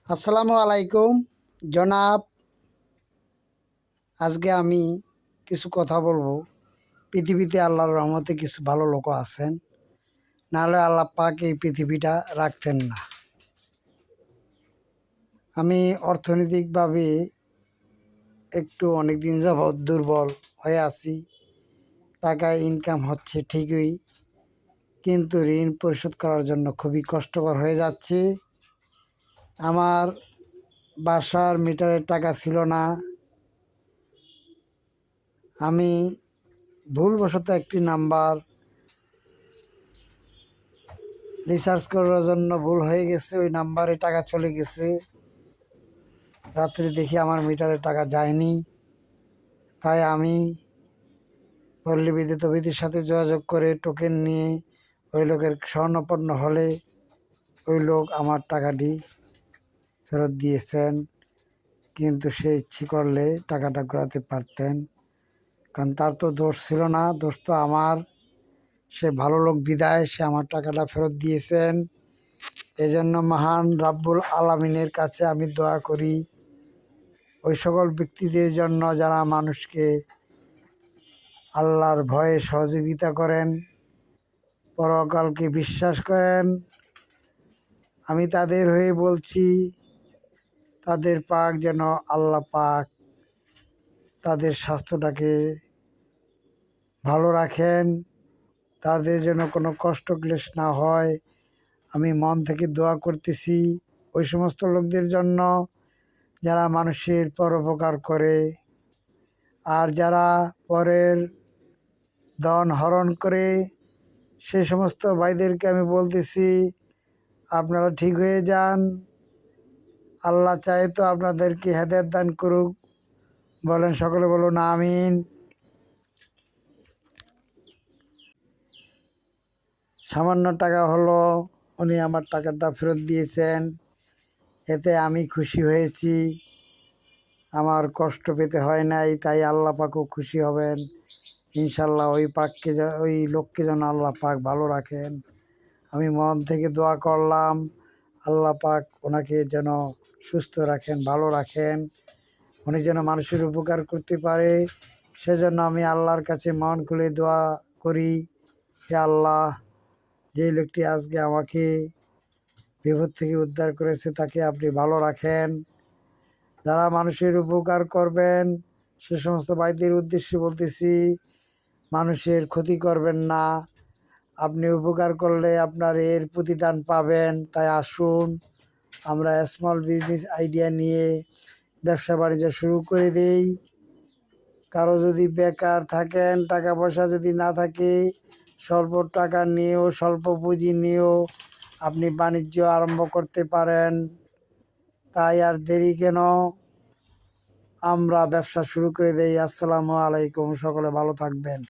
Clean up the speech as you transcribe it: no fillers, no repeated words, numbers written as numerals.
আসসালামু আলাইকুম জনাব। আজকে আমি কিছু কথা বলবো। পৃথিবীতে আল্লাহর রহমতে কিছু ভালো লোক আছেন, নাহলে আল্লাহ পাক এই পৃথিবীটা রাখতেন না। আমি অর্থনৈতিকভাবে একটু অনেক দিন যাবৎ দুর্বল হয়ে আছি। টাকা ইনকাম হচ্ছে ঠিকই, কিন্তু ঋণ পরিশোধ করার জন্য খুবই কষ্টকর হয়ে যাচ্ছে। আমার বাসার মিটারের টাকা ছিল না। আমি ভুলবশত একটি নাম্বার রিচার্জ করার জন্য ভুল হয়ে গেছে, ওই নাম্বারে টাকা চলে গেছে। রাত্রে দেখি আমার মিটারে টাকা যায়নি। তাই আমি পল্লী বিদ্যুৎ অফিসের সাথে যোগাযোগ করে টোকেন নিয়ে ওই লোকের স্বর্ণপন্ন হলে ওই লোক আমার টাকাটি ফেরত দিয়েছেন। কিন্তু সে ইচ্ছে করলে টাকাটা ঘোরাতে পারতেন, কারণ তার তো দোষ ছিল না, দোষ তো আমার। সে ভালো লোক বিদায় সে আমার টাকাটা ফেরত দিয়েছেন। এজন্য মহান রাব্বুল আলামিনের কাছে আমি দোয়া করি ওই সকল ব্যক্তিদের জন্য যারা মানুষকে আল্লাহর ভয়ে সহযোগিতা করেন, পরকালকে বিশ্বাস করেন। আমি তাদের হয়ে বলছি, তাদের পাক যেন আল্লাহ পাক তাদের স্বাস্থ্যটাকে ভালো রাখেন, তাদের যেন কোনো কষ্ট ক্লেশ না হয়। আমি মন থেকে দোয়া করতেছি ওই সমস্ত লোকদের জন্য যারা মানুষের পরোপকার করে, আর যারা পরের ধন হরণ করে সে সমস্ত ভাইদেরকে আমি বলতেছি, আপনারা ঠিক হয়ে যান। আল্লাহ চায় তো আপনাদেরকে হেদায়েত দান করুক। বলেন, সকলে বলুন আমিন। সামান্য টাকা হলো, উনি আমার টাকাটা ফেরত দিয়েছেন, এতে আমি খুশি হয়েছি। আমার কষ্ট পেতে হয় নাই, তাই আল্লাহ পাকও খুশি হবেন ইনশাল্লাহ। ওই লোককে যেন আল্লাহ পাক ভালো রাখেন। আমি মন থেকে দোয়া করলাম, আল্লাহ পাক ওনাকে যেন সুস্থ রাখেন, ভালো রাখেন, উনি যেন মানুষের উপকার করতে পারে। সেজন্য আমি আল্লাহর কাছে মন খুলে দোয়া করি, হে আল্লাহ, যেই লোকটি আজকে আমাকে বিপদ থেকে উদ্ধার করেছে তাকে আপনি ভালো রাখেন। যারা মানুষের উপকার করবেন সে সমস্ত ভাইদের উদ্দেশ্যে বলতেছি, মানুষের ক্ষতি করবেন না। আপনি উপকার করলে আপনার এর প্রতিদান পাবেন। তাই আসুন আমরা স্মল বিজনেস আইডিয়া নিয়ে ব্যবসা বাণিজ্য শুরু করে দেই। কারো যদি বেকার থাকেন, টাকা পয়সা যদি না থাকে, স্বল্প টাকা নিয়েও স্বল্প পুঁজি নিয়েও আপনি বাণিজ্য আরম্ভ করতে পারেন। তাই আর দেরি কেন, আমরা ব্যবসা শুরু করে দেই। আসসালামু আলাইকুম, সকলে ভালো থাকবেন।